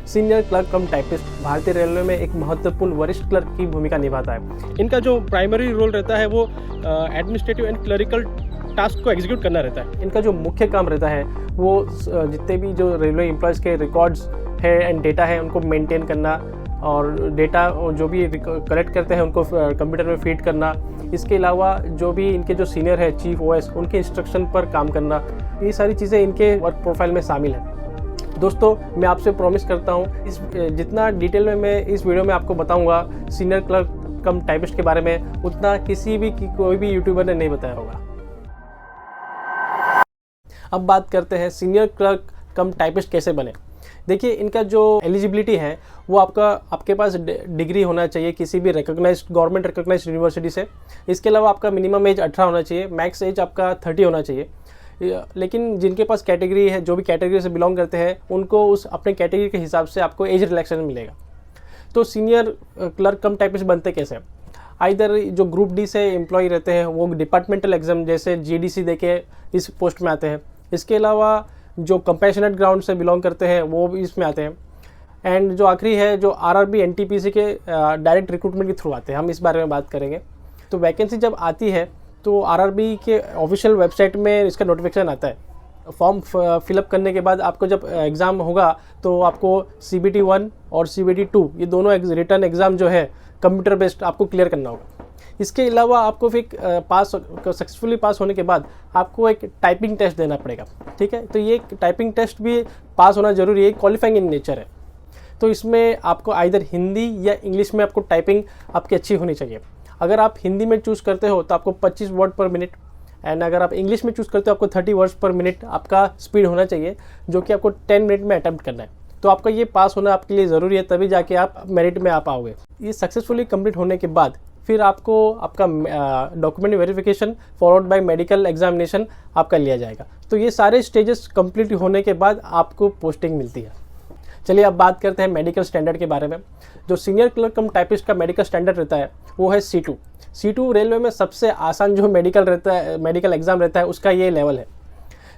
Senior clerk कम typist भारतीय railway में एक महत्वपूर्ण वरिष्ठ क्लर्क की भूमिका निभाता है। इनका जो प्राइमरी रोल रहता है वो एडमिनिस्ट्रेटिव एंड क्लरिकल टास्क को एग्जीक्यूट करना रहता है। इनका जो मुख्य काम रहता है वो जितने भी जो रेलवे एम्प्लॉयज़ के रिकॉर्ड्स है एंड डेटा है उनको मेंटेन करना और डेटा जो भी कलेक्ट करते हैं उनको कंप्यूटर में फीड करना। इसके अलावा जो भी इनके जो सीनियर है चीफ ओएस उनके इंस्ट्रक्शन पर काम करना, ये सारी चीज़ें इनके वर्क प्रोफाइल में शामिल है। दोस्तों, मैं आपसे प्रॉमिस करता हूँ इस जितना डिटेल में मैं इस वीडियो में आपको बताऊँगा सीनियर क्लर्क कम टाइपिस्ट के बारे में, उतना कोई भी यूट्यूबर ने नहीं बताया होगा। अब बात करते हैं सीनियर क्लर्क कम टाइपिस्ट कैसे बने। देखिए, इनका जो एलिजिबिलिटी है वो आपके पास डिग्री होना चाहिए किसी भी गवर्नमेंट रिकॉग्नाइज्ड यूनिवर्सिटी से। इसके अलावा आपका मिनिमम एज 18 होना चाहिए, मैक्स एज आपका 30 होना चाहिए। लेकिन जिनके पास कैटेगरी है, जो भी कैटेगरी से बिलोंग करते हैं, उनको उस अपने कैटेगरी के हिसाब से आपको एज रिलैक्सेशन मिलेगा। तो सीनियर क्लर्क कम टाइपिस्ट बनते कैसे? आइदर जो ग्रुप डी से एम्प्लॉय रहते हैं वो डिपार्टमेंटल एग्जाम जैसे जीडीसी दे के इस पोस्ट में आते हैं। इसके अलावा जो कंपैशनेट ग्राउंड से बिलोंग करते हैं वो भी इसमें आते हैं। एंड जो आखिरी है जो आरआरबी एनटीपीसी के डायरेक्ट रिक्रूटमेंट के थ्रू आते हैं। हम इस बारे में बात करेंगे। तो वैकेंसी जब आती है तो आरआरबी के ऑफिशियल वेबसाइट में इसका नोटिफिकेशन आता है। फॉर्म फिलअप करने के बाद आपको जब एग्ज़ाम होगा तो आपको CBT 1 और CBT 2 ये दोनों रिटर्न एग्ज़ाम जो है कंप्यूटर बेस्ड आपको क्लियर करना होगा। इसके अलावा आपको फिर सक्सेसफुली पास होने के बाद आपको एक टाइपिंग टेस्ट देना पड़ेगा। ठीक है, तो ये टाइपिंग टेस्ट भी पास होना ज़रूरी है, क्वालिफाइंग इन नेचर है। तो इसमें आपको आइदर हिंदी या इंग्लिश में आपको टाइपिंग आपकी अच्छी होनी चाहिए। अगर आप हिंदी में चूज़ करते हो तो आपको 25 वर्ड पर मिनट, एंड अगर आप इंग्लिश में चूज़ करते हो आपको 30 वर्ड्स पर मिनट आपका स्पीड होना चाहिए, जो कि आपको 10 मिनट में अटैम्प्ट करना है। तो आपका ये पास होना आपके लिए ज़रूरी है, तभी जाके आप मेरिट में आ पाओगे। ये सक्सेसफुली कंप्लीट होने के बाद फिर आपको आपका document verification followed by medical examination आपका लिया जाएगा। तो ये सारे स्टेजेस कंप्लीट होने के बाद आपको पोस्टिंग मिलती है। चलिए अब बात करते हैं मेडिकल स्टैंडर्ड के बारे में। जो सीनियर क्लर्क कम टाइपिस्ट का मेडिकल स्टैंडर्ड रहता है वो है C2। C2 रेलवे में सबसे आसान जो मेडिकल एग्जाम रहता है उसका ये लेवल है।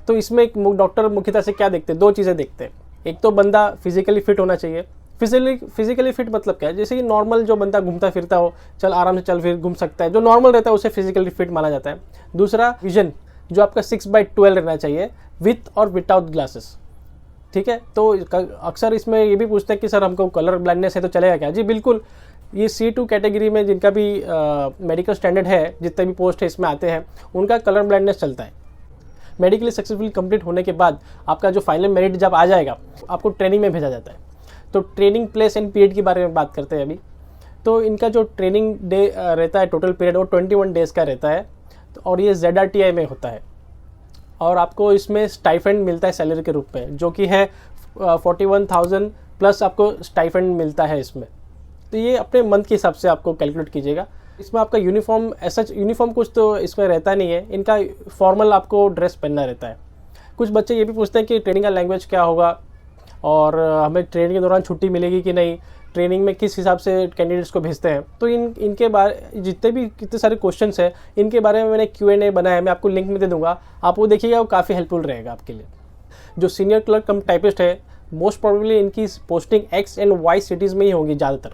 तो इसमें डॉक्टर मुख्यतः से क्या देखते हैं? दो चीज़ें देखते हैं। एक तो बंदा फिजिकली फिट होना चाहिए। फिजिकली फिट मतलब क्या है? जैसे कि नॉर्मल जो बंदा घूमता फिरता हो, आराम से चल फिर घूम सकता है, जो नॉर्मल रहता है उसे फिजिकली फिट माना जाता है। दूसरा विजन जो आपका 6/12 रहना चाहिए विथ और विदाउट ग्लासेस। ठीक है, तो अक्सर इसमें ये भी पूछते हैं कि सर हमको कलर ब्लाइंडनेस है तो चलेगा क्या? जी बिल्कुल, ये C2 कैटेगरी में जिनका भी मेडिकल स्टैंडर्ड है, जितने भी पोस्ट है इसमें आते हैं, उनका कलर ब्लाइंडनेस चलता है। मेडिकली सक्सेसफुली कंप्लीट होने के बाद आपका जो फाइनल मेरिट जब आ जाएगा आपको ट्रेनिंग में भेजा जाता है। तो ट्रेनिंग प्लेस एंड पीरियड के बारे में बात करते हैं अभी। तो इनका जो ट्रेनिंग डे रहता है, टोटल पीरियड वो 21 डेज़ का रहता है और ये ZRTI में होता है। और आपको इसमें स्टाइफेंड मिलता है सैलरी के रूप में, जो कि है 41,000 प्लस आपको स्टाइफेंड मिलता है इसमें। तो ये अपने मंथ के हिसाब से आपको कैलकुलेट कीजिएगा। इसमें आपका यूनिफॉर्म कुछ तो इसमें रहता नहीं है, इनका फॉर्मल आपको ड्रेस पहनना रहता है। कुछ बच्चे ये भी पूछते हैं कि ट्रेनिंग का लैंग्वेज क्या होगा और हमें ट्रेनिंग के दौरान छुट्टी मिलेगी कि नहीं, ट्रेनिंग में किस हिसाब से कैंडिडेट्स को भेजते हैं। तो इनके बारे कितने सारे क्वेश्चंस हैं, इनके बारे में मैंने Q&A बनाया है, मैं आपको लिंक में दे दूंगा, आप वो देखिएगा, वो काफ़ी हेल्पफुल रहेगा आपके लिए। जो सीनियर क्लर्क कम टाइपिस्ट है मोस्ट प्रोबेबली इनकी posting X and Y cities में ही होगी ज़्यादातर।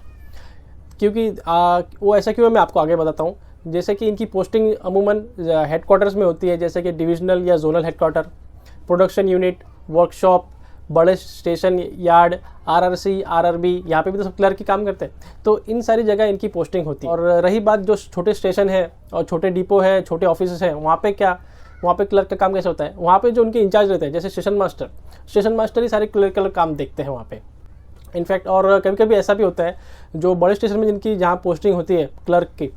क्योंकि वो ऐसा क्यों है मैं आपको आगे बताता हूँ। जैसे कि इनकी पोस्टिंग अमूमन हेडक्वार्टर्स में होती है, जैसे कि डिविजनल या zonal headquarter, production unit, workshop, बड़े स्टेशन यार्ड, RRC, RRB, यहाँ पे भी तो सब क्लर्क की काम करते हैं। तो इन सारी जगह इनकी पोस्टिंग होती है। और रही बात जो छोटे स्टेशन है और छोटे डिपो है, छोटे ऑफिस हैं, वहाँ पे क्लर्क का काम कैसे होता है? वहाँ पे जो उनके इंचार्ज रहते हैं, जैसे स्टेशन मास्टर ही सारे क्लर्क काम देखते हैं वहाँ पे। इनफैक्ट और कभी कभी ऐसा भी होता है जो बड़े स्टेशन में जिनकी जहाँ पोस्टिंग होती है क्लर्क की,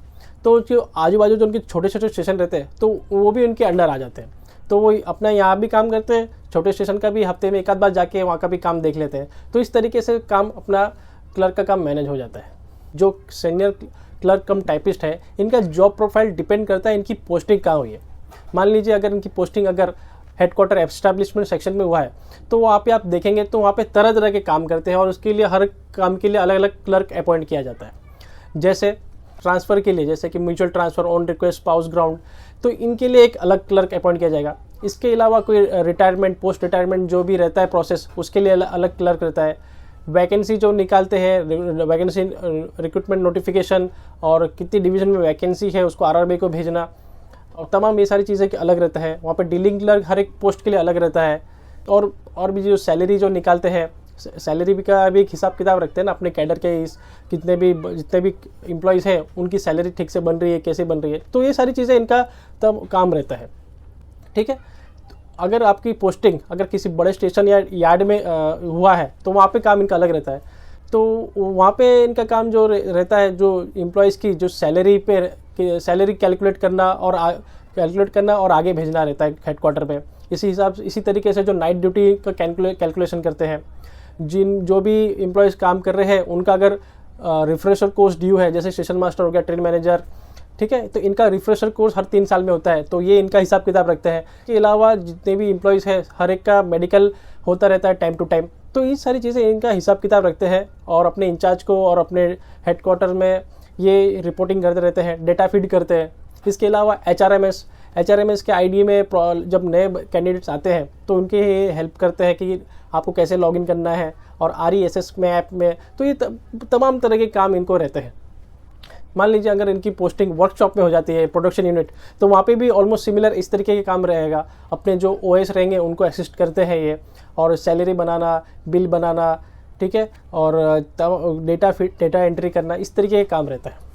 तो जो आजू बाजू जो उनके छोटे छोटे स्टेशन रहते हैं तो वो भी उनके अंडर आ जाते हैं। तो वो अपना यहाँ भी काम करते हैं, छोटे स्टेशन का भी हफ्ते में एक आध बार जाके वहाँ का भी काम देख लेते हैं। तो इस तरीके से काम अपना क्लर्क का काम मैनेज हो जाता है। जो सीनियर क्लर्क कम टाइपिस्ट है, इनका जॉब प्रोफाइल डिपेंड करता है इनकी पोस्टिंग कहाँ हुई है। मान लीजिए अगर इनकी पोस्टिंग अगर हेडक्वार्टर एस्टैब्लिशमेंट सेक्शन में हुआ है तो वहाँ पे आप देखेंगे तो वहाँ पे तरह तरह के काम करते हैं और उसके लिए हर काम के लिए अलग अलग क्लर्क अपॉइंट किया जाता है। जैसे ट्रांसफ़र के लिए, जैसे कि mutual transfer, on request, pause ground, तो इनके लिए एक अलग क्लर्क अपॉइंट किया जाएगा। इसके अलावा कोई रिटायरमेंट, पोस्ट रिटायरमेंट जो भी रहता है प्रोसेस, उसके लिए अलग क्लर्क रहता है। वैकेंसी जो निकालते हैं, वैकेंसी रिक्रूटमेंट नोटिफिकेशन और कितनी डिवीज़न में वैकेंसी है उसको आरआरबी को भेजना और तमाम ये सारी चीज़ें अलग रहता है। वहाँ पे डीलिंग क्लर्क हर एक पोस्ट के लिए अलग रहता है। और भी जो सैलरी जो निकालते हैं, सैलरी भी का भी एक हिसाब किताब रखते हैं ना अपने कैडर के, इस जितने भी एम्प्लॉयज़ हैं उनकी सैलरी ठीक से बन रही है, कैसे बन रही है, तो ये सारी चीज़ें इनका तब काम रहता है। ठीक है, अगर आपकी पोस्टिंग अगर किसी बड़े स्टेशन या यार्ड में हुआ है तो वहाँ पे काम इनका अलग रहता है। तो वहाँ पे इनका काम जो रहता है, जो एम्प्लॉयज़ की जो सैलरी कैलकुलेट करना और आगे भेजना रहता है हेडक्वार्टर पे। इसी तरीके से जो नाइट ड्यूटी का कैलकुलेशन करते हैं, जो भी एम्प्लॉयज़ काम कर रहे हैं उनका अगर रिफ्रेशर कोर्स ड्यू है, जैसे स्टेशन मास्टर हो गया, ट्रेन मैनेजर, ठीक है, तो इनका रिफ्रेशर कोर्स हर 3 साल में होता है, तो ये इनका हिसाब किताब रखते हैं। इसके अलावा जितने भी एम्प्लॉयज़ हैं हर एक का मेडिकल होता रहता है टाइम टू टाइम, तो ये सारी चीज़ें इनका हिसाब किताब रखते हैं और अपने इंचार्ज को और अपने हेडक्वार्टर में ये रिपोर्टिंग करते रहते हैं, डेटा फीड करते हैं। इसके अलावा HRMS के आईडी में जब नए कैंडिडेट्स आते हैं तो उनके हेल्प करते हैं कि आपको कैसे लॉगिन करना है, और RESS में ऐप में, तो ये तमाम तरह के काम इनको रहते हैं। मान लीजिए अगर इनकी पोस्टिंग वर्कशॉप में हो जाती है, प्रोडक्शन यूनिट, तो वहाँ पे भी ऑलमोस्ट सिमिलर इस तरीके के काम रहेगा। अपने जो OS रहेंगे उनको असिस्ट करते हैं ये, और सैलरी बनाना, बिल बनाना, ठीक है, और डेटा एंट्री करना, इस तरीके के काम रहता है।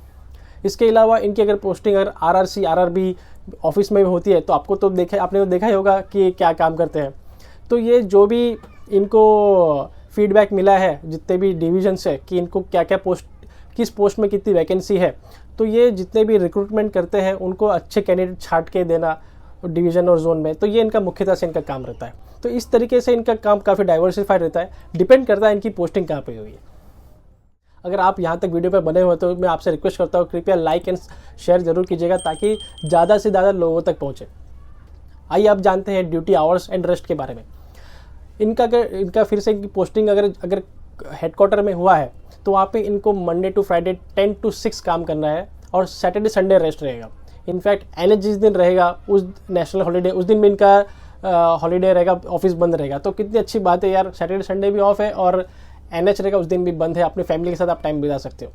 इसके अलावा इनकी अगर पोस्टिंग अगर RRC RRB ऑफिस में भी होती है तो आपने तो देखा ही होगा कि क्या काम करते हैं। तो ये जो भी इनको फीडबैक मिला है जितने भी डिवीजन से कि इनको क्या क्या किस पोस्ट में कितनी वैकेंसी है, तो ये जितने भी रिक्रूटमेंट करते हैं उनको अच्छे कैंडिडेट छांट के देना डिवीज़न और जोन में, तो ये इनका मुख्यतः से इनका काम रहता है। तो इस तरीके से इनका काम काफ़ी डाइवर्सिफाइड रहता है, डिपेंड करता है इनकी पोस्टिंग कहाँ पे हुई है। अगर आप यहाँ तक वीडियो पे बने हुए तो मैं आपसे रिक्वेस्ट करता हूँ कृपया लाइक एंड शेयर जरूर कीजिएगा ताकि ज़्यादा से ज़्यादा लोगों तक पहुँचे। आइए आप जानते हैं ड्यूटी आवर्स एंड रेस्ट के बारे में। इनका फिर से पोस्टिंग अगर हेडक्वार्टर में हुआ है तो वहाँ पे इनको मंडे टू फ्राइडे 10 to 6 काम करना है और सैटरडे संडे रेस्ट रहेगा। इनफैक्ट NH जिस दिन रहेगा उस नेशनल हॉलीडे उस दिन भी इनका हॉलीडे रहेगा, ऑफिस बंद रहेगा। तो कितनी अच्छी बात है यार, सैटरडे संडे भी ऑफ है और NH रहेगा उस दिन भी बंद है, अपनी फैमिली के साथ आप टाइम बिता सकते हो।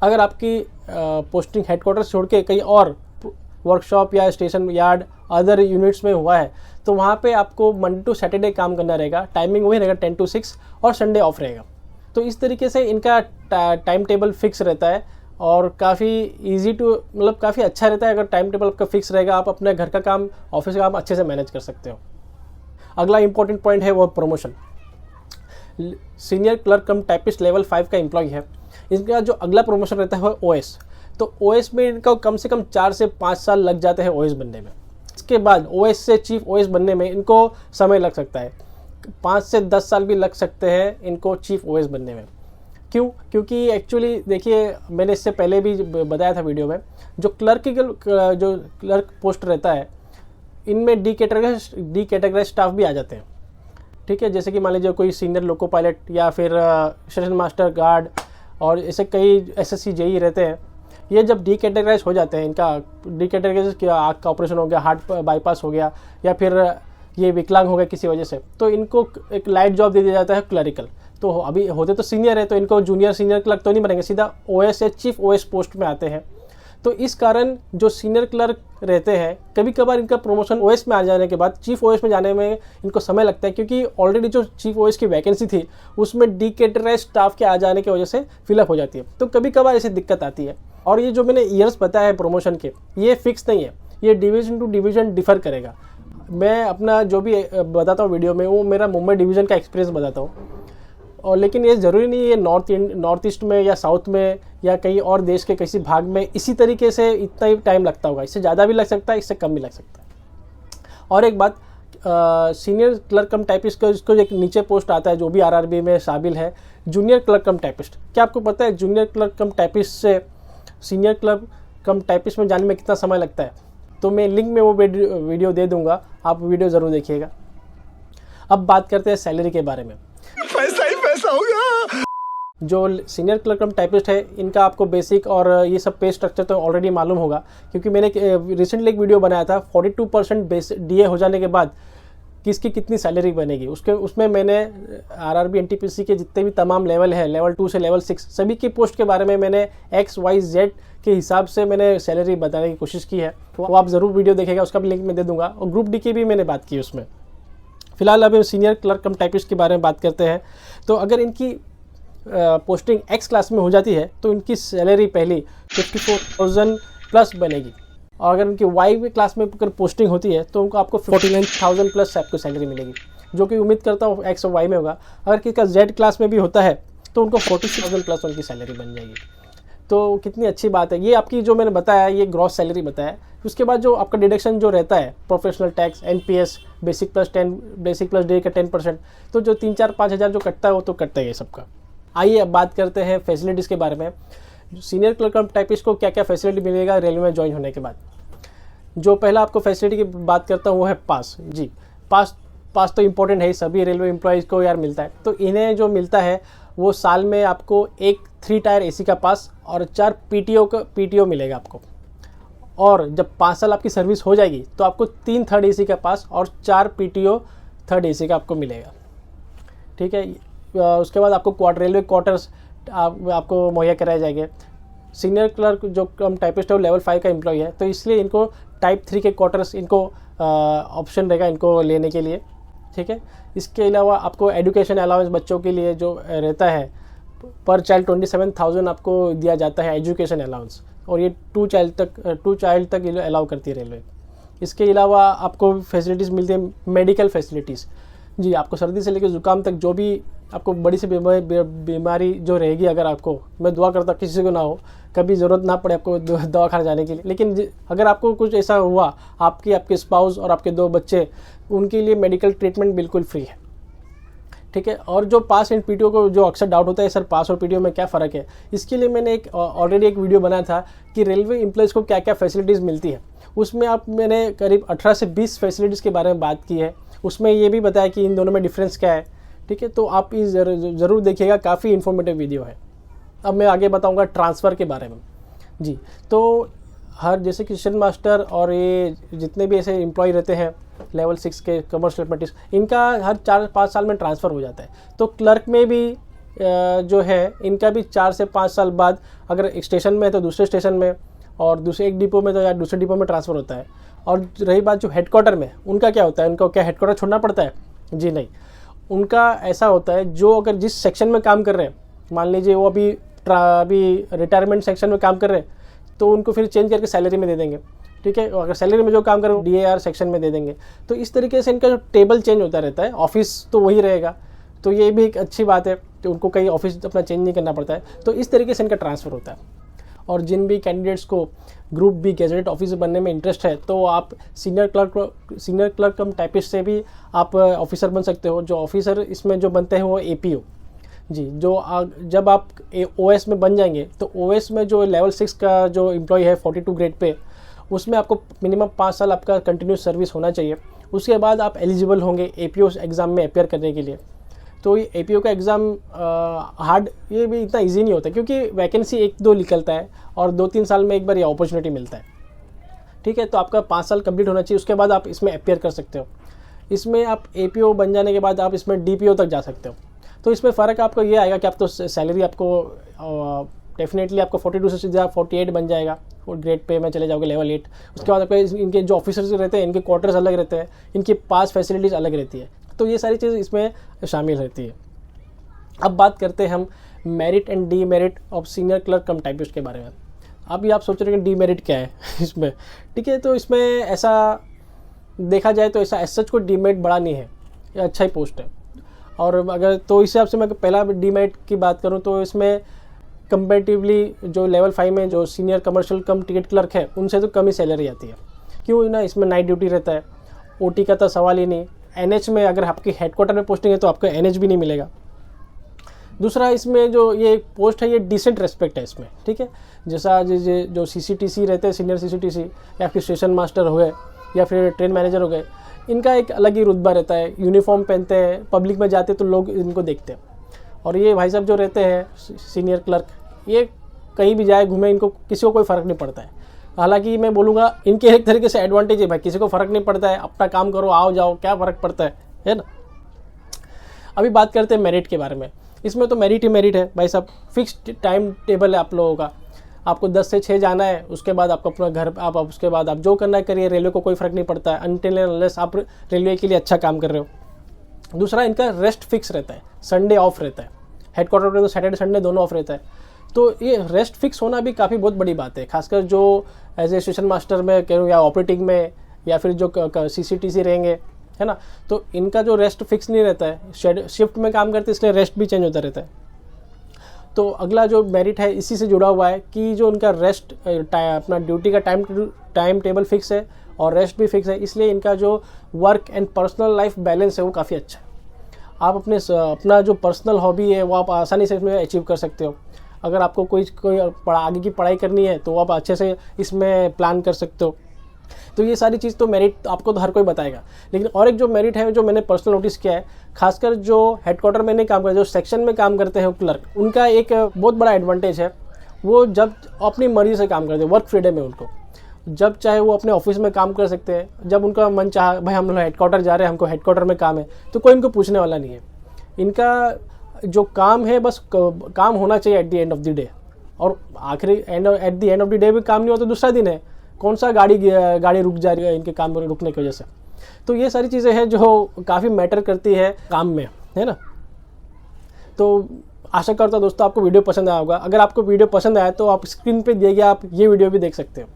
अगर आपकी पोस्टिंग हेडक्वार्टर छोड़ के कहीं और वर्कशॉप या स्टेशन यार्ड अदर यूनिट्स में हुआ है तो वहाँ पे आपको मंडे टू सैटरडे काम करना रहेगा, टाइमिंग वही रहेगा 10 to 6 और संडे ऑफ रहेगा। तो इस तरीके से इनका टाइम टेबल फिक्स रहता है और काफ़ी ईजी मतलब काफ़ी अच्छा रहता है। अगर टाइम टेबल आपका फिक्स रहेगा आप अपने घर का काम, ऑफिस का काम अच्छे से मैनेज कर सकते हो। अगला इंपॉर्टेंट पॉइंट है वो प्रमोशन। सीनियर क्लर्क कम टाइपिस्ट लेवल 5 का एम्प्लॉय है, इनका जो अगला प्रमोशन रहता है वो OS। तो OS में इनका कम से कम 4 से 5 साल लग जाते हैं OS बनने में। इसके बाद OS से चीफ OS बनने में इनको समय लग सकता है, 5 से 10 साल भी लग सकते हैं इनको चीफ OS बनने में। क्यों? क्योंकि एक्चुअली देखिए मैंने इससे पहले भी बताया था वीडियो में, जो क्लर्क पोस्ट रहता है इनमें डी कैटेगराइज स्टाफ भी आ जाते हैं। ठीक है, जैसे कि मान लीजिए कोई सीनियर लोको पायलट या फिर स्टेशन मास्टर गार्ड और ऐसे कई SSC JE रहते हैं। ये जब डी कैटेगराइज हो जाते हैं, इनका डी कैटेगराइज किया, आँख का ऑपरेशन हो गया, हार्ट बाईपास हो गया या फिर ये विकलांग हो गया किसी वजह से, तो इनको एक लाइट जॉब दे दिया जाता है क्लरिकल। तो अभी होते तो सीनियर है तो इनको जूनियर सीनियर क्लर्क तो नहीं बनेंगे, सीधा OS या चीफ OS पोस्ट में आते हैं। तो इस कारण जो सीनियर क्लर्क रहते हैं कभी कभार इनका प्रमोशन OS में आ जाने के बाद चीफ OS में जाने में इनको समय लगता है, क्योंकि ऑलरेडी जो चीफ OS की वैकेंसी थी उसमें डी कैटेगराइज स्टाफ के आ जाने की वजह से फिलअप हो जाती है। तो कभी कभार ऐसी दिक्कत आती है। और ये जो मैंने ईयर्स बताया है प्रमोशन के, ये फिक्स नहीं है, ये डिवीज़न टू डिवीज़न डिफर करेगा। मैं अपना जो भी बताता हूँ वीडियो में वो मेरा मुंबई डिवीज़न का एक्सपीरियंस बताता हूँ, और लेकिन ये ज़रूरी नहीं है नॉर्थ ईस्ट में या साउथ में या कहीं और देश के किसी भाग में इसी तरीके से इतना ही टाइम लगता होगा। इससे ज़्यादा भी लग सकता है, इससे कम भी लग सकता है। और एक बात, सीनियर क्लर्क कम टाइपिस्ट का इसको एक नीचे पोस्ट आता है जो भी RRB में शामिल है, जूनियर क्लर्क कम टाइपिस्ट। क्या आपको पता है जूनियर क्लर्क कम टाइपिस्ट से सीनियर क्लर्क कम टाइपिस्ट में जाने में कितना समय लगता है? तो मैं लिंक में वो वीडियो दे दूंगा, आप वीडियो ज़रूर देखिएगा। अब बात करते हैं सैलरी के बारे में। पैसा ही पैसा होगा। जो सीनियर क्लर्क कम टाइपिस्ट है इनका आपको बेसिक और ये सब पे स्ट्रक्चर तो ऑलरेडी मालूम होगा, क्योंकि मैंने रिसेंटली एक वीडियो बनाया था। 42% DA हो जाने के बाद किसकी कितनी सैलरी बनेगी। उसमें मैंने आरआरबी एनटीपीसी के जितने भी तमाम लेवल है, लेवल 2 से लेवल 6 सभी की पोस्ट के बारे में मैंने XYZ के हिसाब से मैंने सैलरी बताने की कोशिश की है। वो आप ज़रूर वीडियो देखेगा, उसका भी लिंक मैं दे दूंगा। और ग्रुप डी की भी मैंने बात की उसमें। फिलहाल अब सीनियर क्लर्क कम टाइपिस्ट के बारे में बात करते हैं। तो अगर इनकी पोस्टिंग X क्लास में हो जाती है तो इनकी सैलरी पहली 54,000 प्लस बनेगी। और अगर उनकी Y क्लास में अगर पोस्टिंग होती है तो उनको आपको 49,000 प्लस आपको सैलरी मिलेगी, जो कि उम्मीद करता हूँ X और Y में होगा। अगर किसी का Z क्लास में भी होता है तो उनको 46,000 प्लस उनकी सैलरी बन जाएगी। तो कितनी अच्छी बात है। ये आपकी जो मैंने बताया ये ग्रॉस सैलरी बताया। उसके बाद जो आपका डिडक्शन जो रहता है professional tax, NPS, basic plus day का 10%, तो जो 3-4-5 हज़ार जो कटता है वो तो कटता ही है सबका। आइए अब बात करते हैं फैसिलिटीज़ के बारे में। सीनियर क्लर्क कम टाइपिस्ट को क्या क्या फैसिलिटी मिलेगा रेलवे में ज्वाइन होने के बाद। जो पहला आपको फैसिलिटी की बात करता हूँ वो है पास। जी, पास तो इम्पोर्टेंट है, सभी रेलवे एम्प्लॉयज़ को यार मिलता है। तो इन्हें जो मिलता है वो साल में आपको एक 3 टायर AC का पास और 4 PTO मिलेगा आपको। और जब 5 साल आपकी सर्विस हो जाएगी तो आपको 3 थर्ड AC का पास और 4 PTO थर्ड AC का आपको मिलेगा। ठीक है। उसके बाद आपको रेलवे क्वार्टर्स आपको मुहैया कराए जाएंगे। सीनियर क्लर्क जो कम टाइपिस्ट है वो लेवल 5 का एम्प्लॉय है, तो इसलिए इनको टाइप 3 के क्वार्टर्स इनको ऑप्शन रहेगा इनको लेने के लिए। ठीक है। इसके अलावा आपको एजुकेशन अलाउंस बच्चों के लिए जो रहता है पर चाइल्ड 27,000 आपको दिया जाता है एजुकेशन अलाउंस, और ये 2 चाइल्ड तक अलाउ करती है रेलवे। इसके अलावा आपको फैसिलिटीज़ मिलती है मेडिकल फैसिलिटीज़। जी, आपको सर्दी से लेकर ज़ुकाम तक जो भी आपको बड़ी सी बीमारी जो रहेगी, अगर आपको, मैं दुआ करता किसी को ना हो, कभी ज़रूरत ना पड़े आपको दवाखाना जाने के लिए, लेकिन अगर आपको कुछ ऐसा हुआ, आपके स्पाउस और आपके 2 बच्चे, उनके लिए मेडिकल ट्रीटमेंट बिल्कुल फ्री है। ठीक है। और जो पास एंड PTO को जो अक्सर डाउट होता है सर पास और PTO में क्या फ़र्क है, इसके लिए मैंने ऑलरेडी एक वीडियो बनाया था कि रेलवे एम्प्लॉयज़ को क्या क्या फैसिलिटीज़ मिलती है। उसमें मैंने करीब 18 से 20 फैसिलिटीज़ के बारे में बात की है। उसमें ये भी बताया कि इन दोनों में डिफरेंस क्या है। ठीक है। तो आप इस ज़रूर देखिएगा, काफ़ी इन्फॉर्मेटिव वीडियो है। अब मैं आगे बताऊंगा ट्रांसफ़र के बारे में। जी, तो हर जैसे कि स्टेशन मास्टर और ये जितने भी ऐसे एम्प्लॉय रहते हैं लेवल 6 के कमर्शियल अप्रेंटिस, इनका हर 4-5 साल में ट्रांसफ़र हो जाता है। तो क्लर्क में भी जो है इनका भी 4 से 5 साल बाद, अगर एक स्टेशन में है तो दूसरे स्टेशन में, और दूसरे एक डिपो में तो यार दूसरे डिपो में ट्रांसफ़र होता है। और रही बात जो हेडक्वार्टर में, उनका क्या होता है, उनको क्या हेडक्वार्टर छोड़ना पड़ता है? जी नहीं, उनका ऐसा होता है जो अगर जिस सेक्शन में काम कर रहे हैं, मान लीजिए वो अभी रिटायरमेंट सेक्शन में काम कर रहे हैं, तो उनको फिर चेंज करके सैलरी में दे देंगे। ठीक है। अगर सैलरी में जो काम कर रहे हैं DAR सेक्शन में दे देंगे। तो इस तरीके से इनका जो टेबल चेंज होता रहता है, ऑफिस तो वही रहेगा। तो ये भी एक अच्छी बात है कि उनको कहीं ऑफिस अपना चेंज नहीं करना पड़ता है। तो इस तरीके से इनका ट्रांसफ़र होता है। और जिन भी कैंडिडेट्स को ग्रुप B गैजेटेड ऑफिसर बनने में इंटरेस्ट है, तो आप सीनियर क्लर्क कम टाइपिस्ट से भी आप ऑफिसर बन सकते हो। जो ऑफिसर इसमें जो बनते हैं वो APO। जी, जब आप OS में बन जाएंगे तो OS में जो लेवल 6 का जो एम्प्लॉय है 42 ग्रेड पे, उसमें आपको मिनिमम 5 साल आपका कंटिन्यूस सर्विस होना चाहिए। उसके बाद आप एलिजिबल होंगे APO एग्ज़ाम में अपेयर करने के लिए। तो ये APO का एग्ज़ाम हार्ड, ये भी इतना इजी नहीं होता, क्योंकि वैकेंसी 1-2 निकलता है और 2-3 साल में एक बार ये अपॉर्चुनिटी मिलता है। ठीक है। तो आपका 5 साल कंप्लीट होना चाहिए, उसके बाद आप इसमें अपेयर कर सकते हो। इसमें आप APO बन जाने के बाद आप इसमें DPO तक जा सकते हो। तो इसमें फ़र्क आपको ये आएगा कि आप तो सैलरी आपको डेफिनेटली आपको 42 से सीधा 48 बन जाएगा, और ग्रेड पे में चले जाओगे लेवल 8। उसके बाद आपके इनके जो ऑफिसर्स रहते हैं, इनके क्वार्टर्स अलग रहते हैं, इनकी पास फैसिलिटीज़ अलग रहती है। तो ये सारी चीज़ इसमें शामिल रहती है। अब बात करते हैं हम merit and demerit of senior clerk come typist के बारे में। अभी आप सोच रहे हैं कि डीमेरिट क्या है इसमें। ठीक है। तो इसमें ऐसा देखा जाए तो ऐसा सच कोई डीमेरिट बड़ा नहीं है, ये अच्छा ही पोस्ट है। और अगर तो इस हिसाब से मैं पहला डीमेरिट की बात करूँ तो इसमें कंपेरेटिवली जो लेवल 5 में जो सीनियर कमर्शियल कम टिकट क्लर्क है उनसे तो कम ही सैलरी आती है। क्यों ना, इसमें नाइट ड्यूटी रहता है, OT का तो सवाल ही नहीं। NH में अगर आपकी हेडक्वार्टर में पोस्टिंग है तो आपको NH भी नहीं मिलेगा। दूसरा, इसमें जो ये पोस्ट है ये डिसेंट रेस्पेक्ट है इसमें। ठीक है। जैसा जो CCTC रहते हैं, सीनियर CCTC, या फिर स्टेशन मास्टर हो गए या फिर ट्रेन मैनेजर हो गए, इनका एक अलग ही रुतबा रहता है। यूनिफॉर्म पहनते हैं, पब्लिक में जाते तो लोग इनको देखते हैं। और ये भाई साहब जो रहते हैं सीनियर क्लर्क, ये कहीं भी जाए घूमे, इनको किसी को कोई फ़र्क नहीं पड़ता है। हालांकि मैं बोलूँगा इनके एक तरीके से एडवांटेज है भाई, किसी को फ़र्क नहीं पड़ता है, अपना काम करो आओ जाओ, क्या फ़र्क पड़ता है ना। अभी बात करते हैं मेरिट के बारे में। इसमें तो मेरिट ही मेरिट है भाई साहब, फिक्स्ड टाइम टेबल है आप लोगों का। आपको 10 से 6 जाना है, उसके बाद आपको अपना घर आप उसके बाद आप जो करना है करिए, रेलवे को कोई फ़र्क नहीं पड़ता है अनटिल अनलेस आप रेलवे के लिए अच्छा काम कर रहे हो। दूसरा, इनका रेस्ट फिक्स रहता है, संडे ऑफ रहता है, हेडक्वार्टर पर तो सैटरडे संडे दोनों ऑफ रहता है। तो ये रेस्ट फिक्स होना भी काफ़ी बहुत बड़ी बात है, खासकर जो एज ए स्टेशन मास्टर में कह रहा हूँ या ऑपरेटिंग में या फिर जो CCTC रहेंगे, है ना। तो इनका जो रेस्ट फिक्स नहीं रहता है, शिफ्ट में काम करते इसलिए रेस्ट भी चेंज होता रहता है। तो अगला जो मेरिट है इसी से जुड़ा हुआ है कि जो इनका रेस्ट अपना ड्यूटी का टाइम टेबल फिक्स है और रेस्ट भी फिक्स है, इसलिए इनका जो work and personal life balance है वो काफ़ी अच्छा है। आप अपना जो पर्सनल हॉबी है वो आप आसानी से इसमें अचीव कर सकते हो। अगर आपको कोई आगे की पढ़ाई करनी है तो आप अच्छे से इसमें प्लान कर सकते हो। तो ये सारी चीज़ तो मेरिट आपको तो हर कोई बताएगा। लेकिन और एक जो मेरिट है जो मैंने पर्सनल नोटिस किया है, खासकर जो हेडक्वार्टर में नहीं काम करते, जो सेक्शन में काम करते हैं क्लर्क, उनका एक बहुत बड़ा एडवांटेज है, वो जब अपनी मर्जी से काम करते हैं, वर्क फ्रीडम है उनको, जब चाहे वो अपने ऑफिस में काम कर सकते हैं। जब उनका मन चाहा भाई हम लोग हेडक्वार्टर जा रहे हैं, हमको हेडक्वार्टर में काम है, तो कोई इनको पूछने वाला नहीं है। इनका जो काम है बस काम होना चाहिए at the end of the day, और आखिरी at the end of the day भी काम नहीं हो तो दूसरा दिन है, कौन सा गाड़ी रुक जा रही है इनके काम में रुकने की वजह से। तो ये सारी चीज़ें हैं जो काफ़ी मैटर करती है काम में, है ना। तो आशा करता हूँ दोस्तों आपको वीडियो पसंद आया होगा। अगर आपको वीडियो पसंद आया तो आप स्क्रीन पे दिए गए आप ये वीडियो भी देख सकते हो।